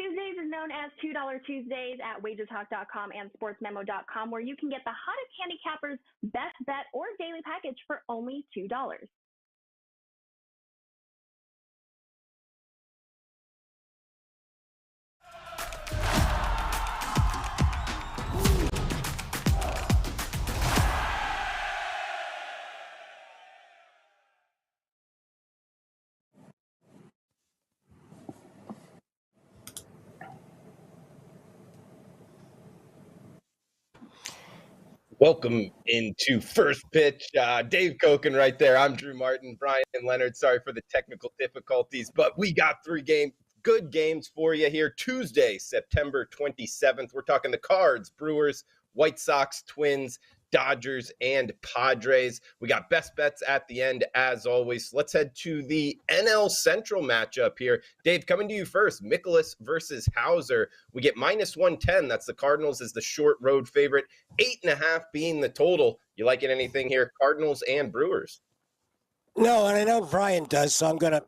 Tuesdays is known as $2 Tuesdays at WagerTalk.com and SportsMemo.com, where you can get the hottest handicappers' best bet or daily package for only $2. Welcome into First Pitch. Dave Koken right there. I'm Drew Martin, Brian Leonard. Sorry for the technical difficulties, but we got good games for you here. Tuesday, September 27th. We're talking the Cards, Brewers, White Sox, Twins, Dodgers, and Padres. We got best bets at the end, as always. Let's head to the NL Central matchup here. Dave, coming to you first. Mikolas versus Hauser. We get minus 110. That's the Cardinals as the short road favorite. 8.5 being the total. You liking anything here? Cardinals and Brewers. No, and I know Brian does, so I'm going to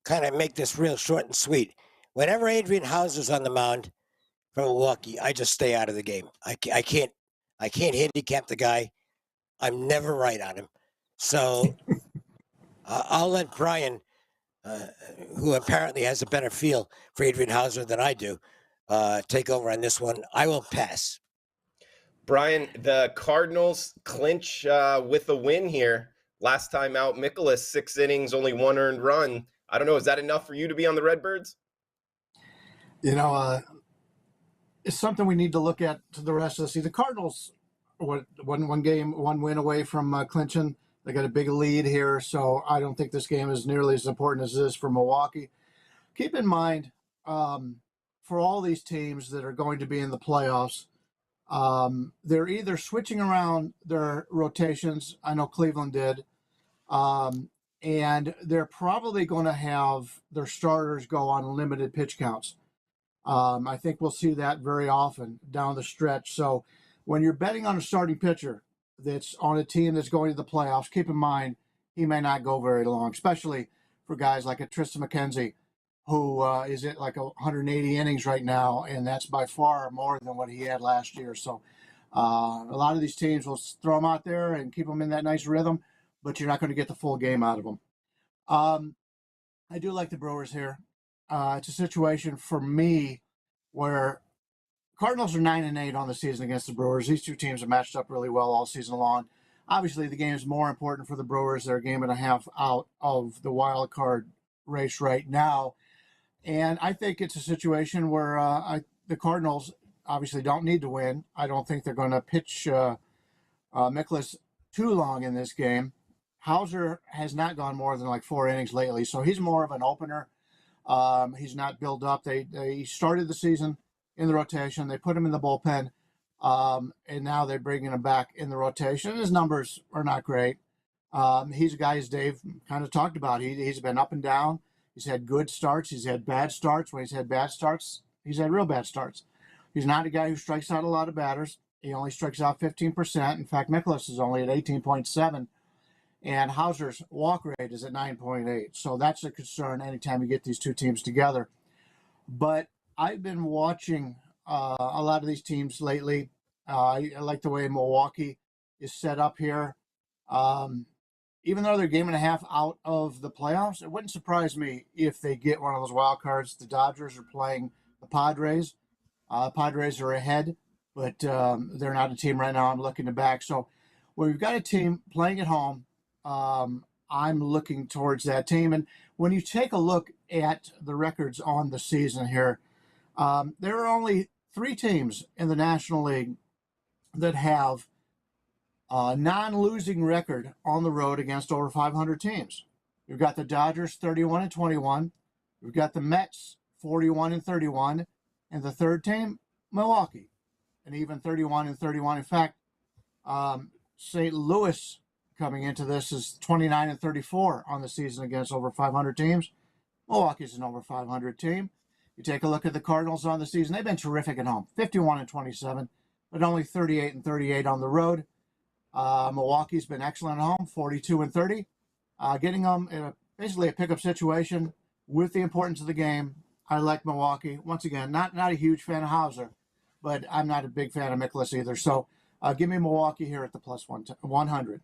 kind of make this real short and sweet. Whenever Adrian Hauser's on the mound for Milwaukee, I just stay out of the game. I can't handicap the guy. I'm never right on him. So I'll let Brian, who apparently has a better feel for Adrian Hauser than I do, take over on this one. I will pass. Brian, the Cardinals clinch with a win here. Last time out, Mikolas, 6 innings, only 1 earned run. I don't know. Is that enough for you to be on the Redbirds? It's something we need to look at to the rest of the season. The Cardinals, one win away from clinching. They got a big lead here, so I don't think this game is nearly as important as it is for Milwaukee. Keep in mind, for all these teams that are going to be in the playoffs, they're either switching around their rotations. I know Cleveland did. And they're probably going to have their starters go on limited pitch counts. I think we'll see that very often down the stretch. So when you're betting on a starting pitcher that's on a team that's going to the playoffs, keep in mind he may not go very long, especially for guys like a Tristan McKenzie, who is at like 180 innings right now, and that's by far more than what he had last year. So a lot of these teams will throw him out there and keep him in that nice rhythm, but you're not going to get the full game out of them. I do like the Brewers here. It's a situation for me where Cardinals are 9-8 on the season against the Brewers. These two teams have matched up really well all season long. Obviously, the game is more important for the Brewers. They're a game and a half out of the wild card race right now. And I think it's a situation where the Cardinals obviously don't need to win. I don't think they're going to pitch Mikolas too long in this game. Hauser has not gone more than like 4 innings lately, so he's more of an opener. He's not built up. They started the season in the rotation. They put him in the bullpen, and now they're bringing him back in the rotation. His numbers are not great. He's a guy, as Dave kind of talked about. He's been up and down. He's had good starts. He's had bad starts. When he's had bad starts, he's had real bad starts. He's not a guy who strikes out a lot of batters. He only strikes out 15%. In fact, Mikolas is only at 18.7%. And Hauser's walk rate is at 9.8. So that's a concern anytime you get these two teams together. But I've been watching a lot of these teams lately. I like the way Milwaukee is set up here. Even though they're a game and a half out of the playoffs, it wouldn't surprise me if they get one of those wild cards. The Dodgers are playing the Padres. Padres are ahead, but they're not a team right now I'm looking to back. So when we've got a team playing at home, I'm looking towards that team. And when you take a look at the records on the season here, there are only 3 teams in the National League that have a non-losing record on the road against over 500 teams. You've got the Dodgers 31-21. We've got the Mets 41-31, and the third team, Milwaukee, and even 31-31. In fact, St. Louis coming into this is 29-34 on the season against over 500 teams. Milwaukee's an over 500 team. You take a look at the Cardinals on the season; they've been terrific at home, 51-27, but only 38-38 on the road. Milwaukee's been excellent at home, 42-30, getting them in basically a pickup situation with the importance of the game. I like Milwaukee. Once again, not a huge fan of Hauser, but I'm not a big fan of Mikolas either. So give me Milwaukee here at the plus 100.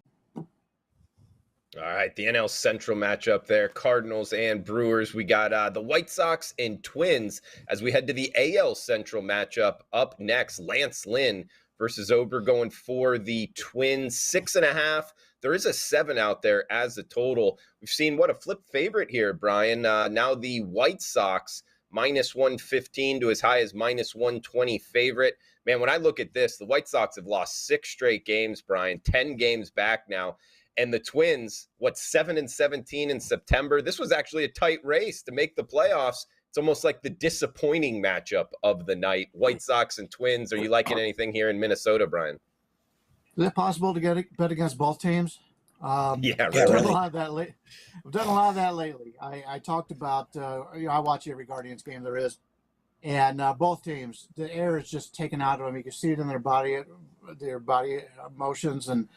All right, the NL Central matchup there, Cardinals and Brewers. We got the White Sox and Twins as we head to the AL Central matchup. Up next, Lance Lynn versus Ober going for the Twins, 6.5. There is a 7 out there as a total. We've seen what a flip favorite here, Brian. Now the White Sox minus 115 to as high as minus 120 favorite. Man, when I look at this, the White Sox have lost 6 straight games, Brian, 10 games back now. And the Twins, 7-17 in September. This was actually a tight race to make the playoffs. It's almost like the disappointing matchup of the night. White Sox and Twins. Are you liking anything here in Minnesota, Brian? Is it possible to bet against both teams? Yeah, I've done really. a lot of that I've done a lot of that lately. I talked about, I watch every Guardians game there is. And both teams, the air is just taken out of them. You can see it in their body motions. And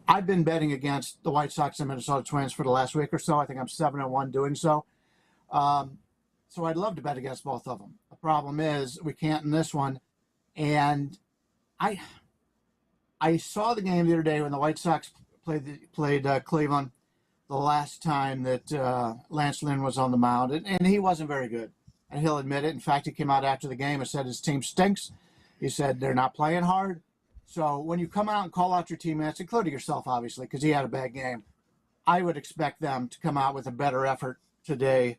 I've been betting against the White Sox and Minnesota Twins for the last week or so. I think I'm 7-1 doing so. So I'd love to bet against both of them. The problem is we can't in this one. And I saw the game the other day when the White Sox played Cleveland the last time that Lance Lynn was on the mound, and he wasn't very good. And he'll admit it. In fact, he came out after the game and said his team stinks. He said they're not playing hard. So when you come out and call out your teammates, including yourself, obviously, because he had a bad game, I would expect them to come out with a better effort today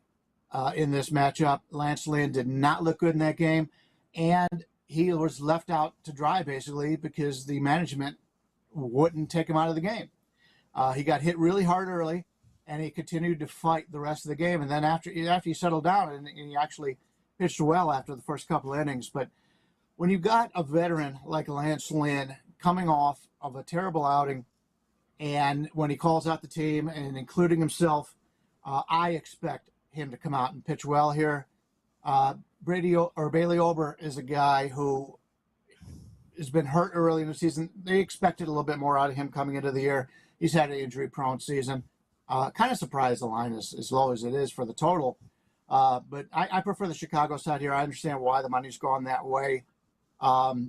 in this matchup. Lance Lynn did not look good in that game, and he was left out to dry, basically, because the management wouldn't take him out of the game. He got hit really hard early, and he continued to fight the rest of the game. And then after he settled down, and he actually pitched well after the first couple of innings. But when you've got a veteran like Lance Lynn coming off of a terrible outing, and when he calls out the team and including himself, I expect him to come out and pitch well here. Bailey Ober is a guy who has been hurt early in the season. They expected a little bit more out of him coming into the year. He's had an injury-prone season. Kind of surprised the line is as low as it is for the total. But I prefer the Chicago side here. I understand why the money's gone that way.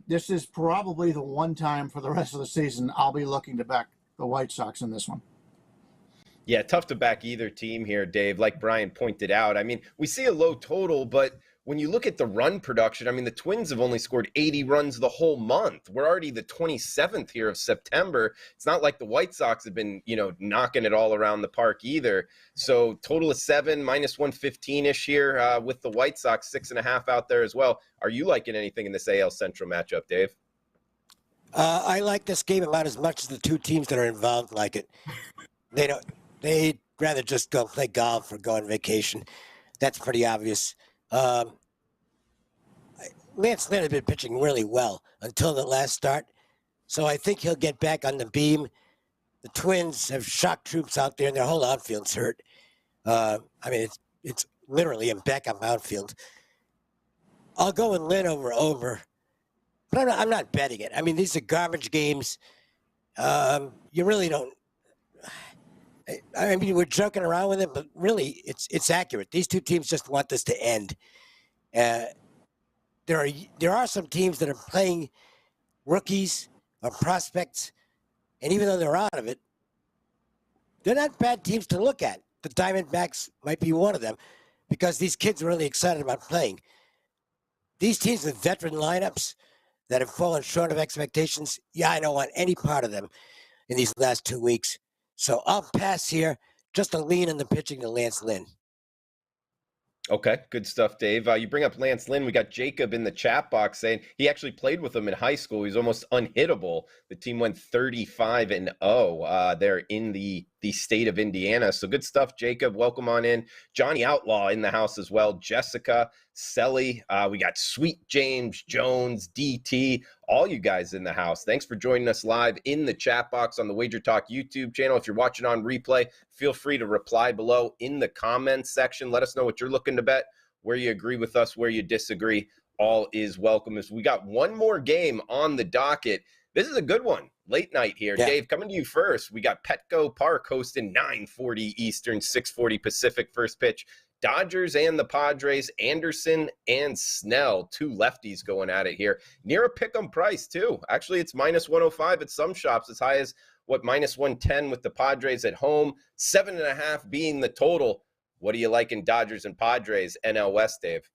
This is probably the one time for the rest of the season I'll be looking to back the White Sox in this one. Yeah, tough to back either team here, Dave. Like Brian pointed out, I mean, we see a low total, but when you look at the run production, I mean, the Twins have only scored 80 runs the whole month. We're already the 27th here of September. It's not like the White Sox have been, knocking it all around the park either. So total of 7, minus 115-ish here with the White Sox, 6.5 out there as well. Are you liking anything in this AL Central matchup, Dave? I like this game about as much as the two teams that are involved like it. They'd rather just go play golf or go on vacation. That's pretty obvious. Lance Lynn had been pitching really well until the last start, so I think he'll get back on the beam. The Twins have shock troops out there, and their whole outfield's hurt. It's literally a backup outfield. I'll go with Lynn over, but I'm not betting it. I mean, these are garbage games. You really don't. I mean, we're joking around with it, but really, it's accurate. These two teams just want this to end. There are some teams that are playing rookies or prospects, and even though they're out of it, they're not bad teams to look at. The Diamondbacks might be one of them because these kids are really excited about playing. These teams with veteran lineups that have fallen short of expectations, I don't want any part of them in these last 2 weeks. So I'll pass here, just a lean in the pitching to Lance Lynn. Okay, good stuff, Dave. You bring up Lance Lynn. We got Jacob in the chat box saying he actually played with him in high school. He's almost unhittable. The team went 35-0 there in the state of Indiana. So good stuff, Jacob. Welcome on in. Johnny Outlaw in the house as well. Jessica, Selly. We got Sweet James, Jones, DT, all you guys in the house. Thanks for joining us live in the chat box on the WagerTalk YouTube channel. If you're watching on replay, feel free to reply below in the comments section. Let us know what you're looking to bet, where you agree with us, where you disagree. All is welcome. As we got one more game on the docket. This is a good one. Late night here. Yeah. Dave, coming to you first. We got Petco Park hosting 9:40 Eastern, 6:40 Pacific. First pitch, Dodgers and the Padres, Anderson and Snell, two lefties going at it here. Near a pick-em price, too. Actually, it's minus 105 at some shops, as high as, minus 110 with the Padres at home. 7.5 being the total. What do you like in Dodgers and Padres, NL West, Dave?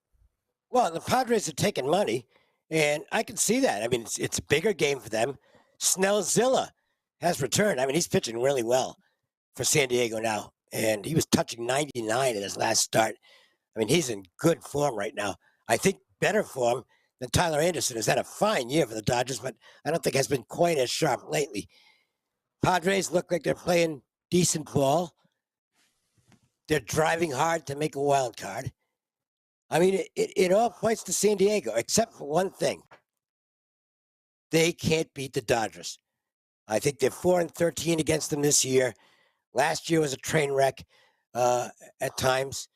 Well, the Padres are taking money, and I can see that. I mean, it's a bigger game for them. Snellzilla has returned. I mean, he's pitching really well for San Diego now, and he was touching 99 in his last start. I mean, he's in good form right now. I think better form than Tyler Anderson, who's had a fine year for the Dodgers, but I don't think has been quite as sharp lately. Padres look like they're playing decent ball. They're driving hard to make a wild card. I mean, it all points to San Diego, except for one thing. They can't beat the Dodgers. I think they're 4-13 against them this year. Last year was a train wreck at times.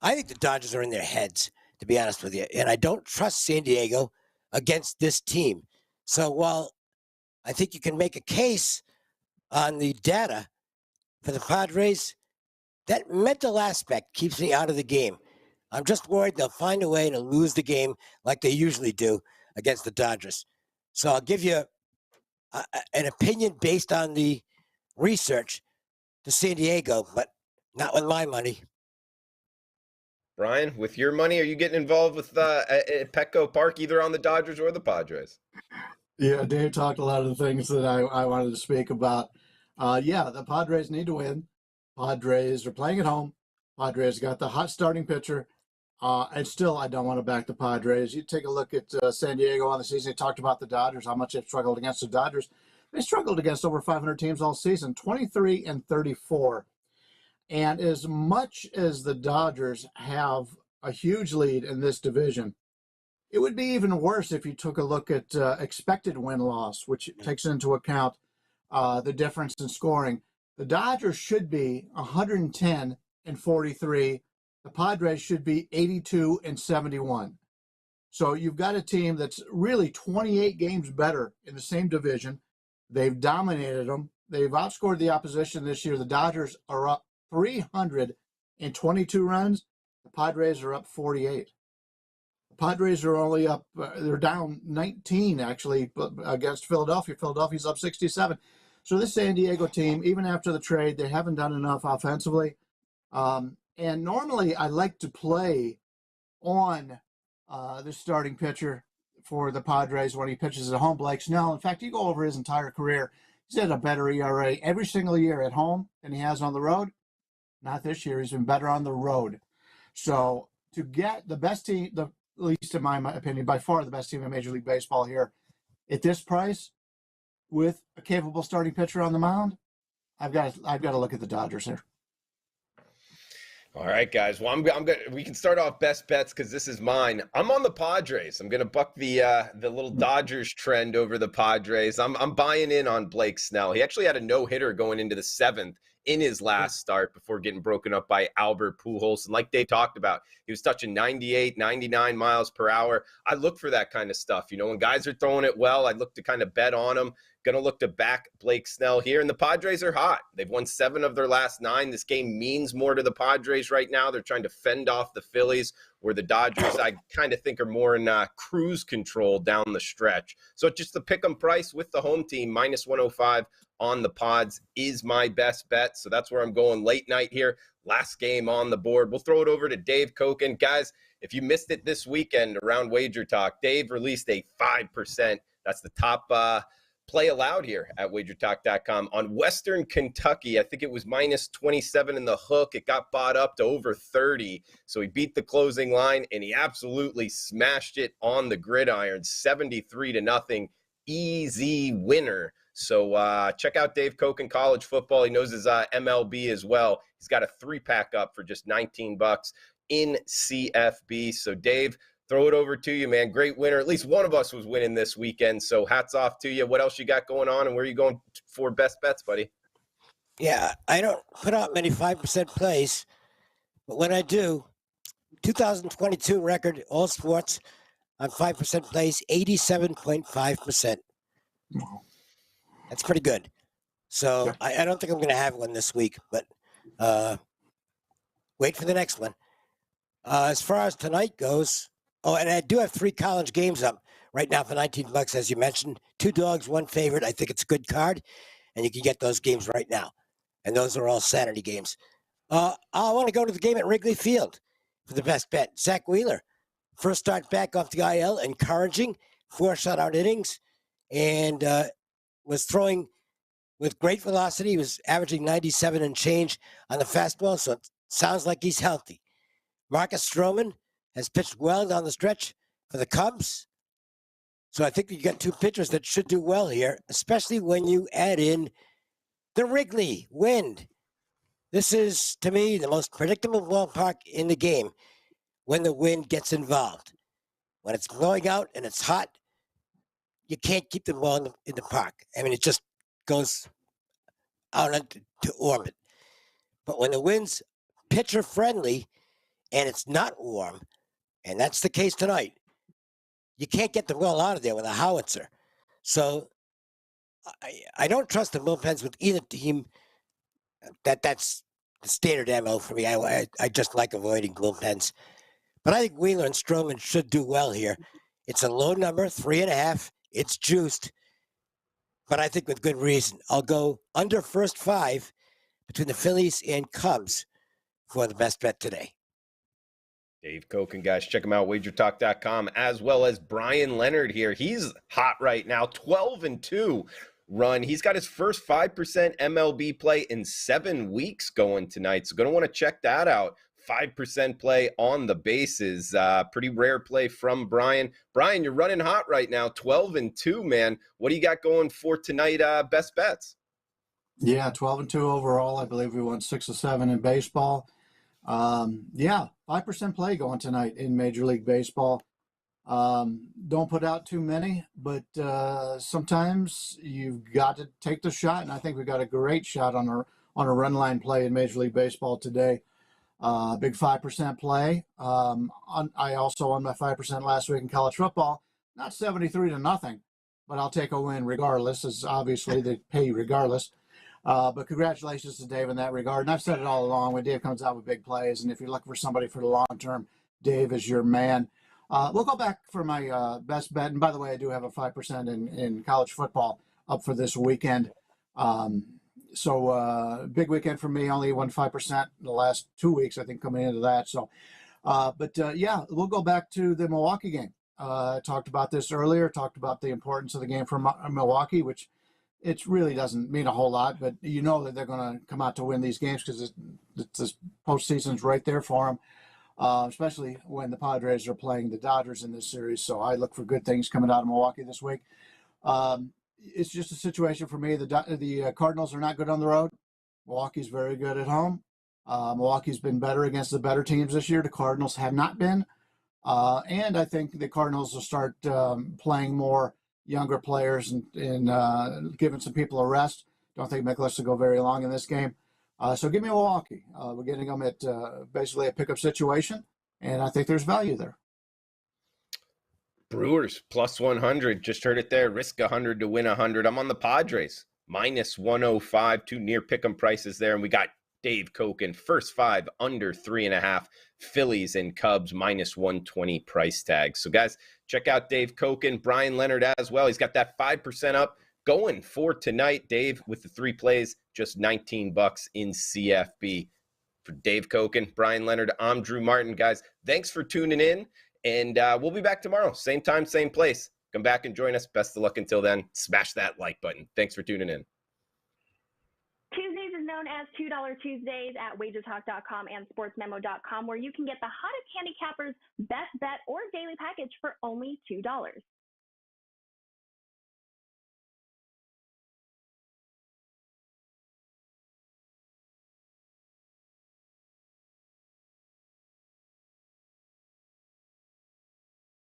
I think the Dodgers are in their heads, to be honest with you. And I don't trust San Diego against this team. So while I think you can make a case on the data for the Padres, that mental aspect keeps me out of the game. I'm just worried they'll find a way to lose the game like they usually do against the Dodgers. So I'll give you an opinion based on the research to San Diego, but not with my money. Brian, with your money, are you getting involved with at Petco Park, either on the Dodgers or the Padres? Yeah, Dave talked a lot of the things that I wanted to speak about. Yeah, the Padres need to win. Padres are playing at home. Padres got the hot starting pitcher. And still, I don't want to back the Padres. You take a look at San Diego on the season. They talked about the Dodgers, how much they've struggled against the Dodgers. They struggled against over 500 teams all season, 23-34. And as much as the Dodgers have a huge lead in this division, it would be even worse if you took a look at expected win-loss, which takes into account the difference in scoring. The Dodgers should be 110-43. The Padres should be 82-71. So you've got a team that's really 28 games better in the same division. They've dominated them. They've outscored the opposition this year. The Dodgers are up 322 runs. The Padres are up 48. The Padres are only up, they're down 19 actually against Philadelphia. Philadelphia's up 67. So this San Diego team, even after the trade, they haven't done enough offensively. And normally I like to play on the starting pitcher for the Padres when he pitches at home, Blake Snell. In fact, you go over his entire career, he's had a better ERA every single year at home than he has on the road. Not this year. He's been better on the road. So to get the best team, at least in my opinion, by far the best team in Major League Baseball here at this price with a capable starting pitcher on the mound, I've got to look at the Dodgers here. All right, guys. Well, we can start off best bets because this is mine. I'm on the Padres. I'm gonna buck the little Dodgers trend over the Padres. I'm buying in on Blake Snell. He actually had a no-hitter going into the 7th in his last start before getting broken up by Albert Pujols. And like they talked about, he was touching 98, 99 miles per hour. I look for that kind of stuff. You know, when guys are throwing it well, I look to kind of bet on them. Going to look to back Blake Snell here. And the Padres are hot. They've won 7 of their last 9. This game means more to the Padres right now. They're trying to fend off the Phillies, where the Dodgers, I kind of think, are more in cruise control down the stretch. So just the pick 'em price with the home team, minus 105 on the Pods is my best bet. So that's where I'm going late night here. Last game on the board. We'll throw it over to Dave Koken. Guys, if you missed it this weekend around WagerTalk, Dave released a 5%. That's the top play allowed here at WagerTalk.com on Western Kentucky. I think it was minus 27 in the hook. It got bought up to over 30. So he beat the closing line, and he absolutely smashed it on the gridiron, 73-0. Easy winner. So check out Dave Koken College Football. He knows his MLB as well. He's got a 3-pack up for just $19 in CFB. So Dave, throw it over to you, man. Great winner. At least one of us was winning this weekend, so hats off to you. What else you got going on, and where are you going for best bets, buddy? Yeah, I don't put out many 5% plays, but when I do, 2022 record, all sports, on 5% plays, 87.5%. That's pretty good. So Yeah. I don't think I'm going to have one this week, but wait for the next one. As far as tonight goes, oh, and I do have 3 college games up right now for $19, as you mentioned. 2 dogs, 1 favorite. I think it's a good card, and you can get those games right now. And those are all Saturday games. I want to go to the game at Wrigley Field for the best bet. Zach Wheeler, first start back off the IL, encouraging, 4 shutout innings, and was throwing with great velocity. He was averaging 97 and change on the fastball, so it sounds like he's healthy. Marcus Stroman has pitched well down the stretch for the Cubs. So I think you got 2 pitchers that should do well here, especially when you add in the Wrigley wind. This is, to me, the most predictable ballpark in the game when the wind gets involved. When it's blowing out and it's hot, you can't keep the ball in the park. I mean, it just goes out into orbit. But when the wind's pitcher friendly and it's not warm, and that's the case tonight, you can't get the ball out of there with a howitzer. So I don't trust the bullpens with either team. That's the standard MO for me. I just like avoiding bullpens. But I think Wheeler and Stroman should do well here. It's a low number, 3.5. It's juiced. But I think with good reason. I'll go under first 5 between the Phillies and Cubs for the best bet today. Dave Koken, guys, check him out, WagerTalk.com, as well as Brian Leonard here. He's hot right now, 12-2 run. He's got his first 5% MLB play in 7 weeks going tonight, so going to want to check that out. 5% play on the bases. Pretty rare play from Brian. Brian, you're running hot right now, 12-2, man. What do you got going for tonight, best bets? Yeah, 12-2 overall. I believe we won 6 or 7 in baseball. 5% play going tonight in Major League Baseball. Don't put out too many, but sometimes you've got to take the shot, and I think we got a great shot on a run line play in Major League Baseball today. Big 5% play. I also won my 5% last week in college football. Not 73-0, but I'll take a win regardless, as obviously they pay you regardless. But congratulations to Dave in that regard. And I've said it all along, when Dave comes out with big plays, and if you're looking for somebody for the long term, Dave is your man. We'll go back for my best bet. And by the way, I do have a 5% in college football up for this weekend. So big weekend for me. Only won 5% in the last 2 weeks, I think, coming into that. So, we'll go back to the Milwaukee game. I talked about this earlier, talked about the importance of the game for Milwaukee, which it really doesn't mean a whole lot, but you know that they're going to come out to win these games because the postseason's right there for them, especially when the Padres are playing the Dodgers in this series. So I look for good things coming out of Milwaukee this week. It's just a situation for me. The Cardinals are not good on the road. Milwaukee's very good at home. Milwaukee's been better against the better teams this year. The Cardinals have not been. And I think the Cardinals will start playing more younger players and giving some people a rest. Don't think Mikolas will go very long in this game. So give me Milwaukee. We're getting them at basically a pickup situation, and I think there's value there. Brewers plus 100. Just heard it there. Risk 100 to win 100. I'm on the Padres minus 105. 2 near pick'em prices there, and we got Dave Koken first 5 under 3.5. Phillies and Cubs minus 120 price tag. So guys, check out Dave Koken, Brian Leonard as well. He's got that 5% up going for tonight. Dave with the 3 plays, just $19 in CFB. For Dave Koken, Brian Leonard, I'm Drew Martin. Guys, thanks for tuning in, and we'll be back tomorrow. Same time, same place. Come back and join us. Best of luck until then. Smash that like button. Thanks for tuning in. Tuesdays is known as $2 Tuesdays at WagerTalk.com and SportsMemo.com, where you can get the hottest handicappers' best bet or daily package for only $2.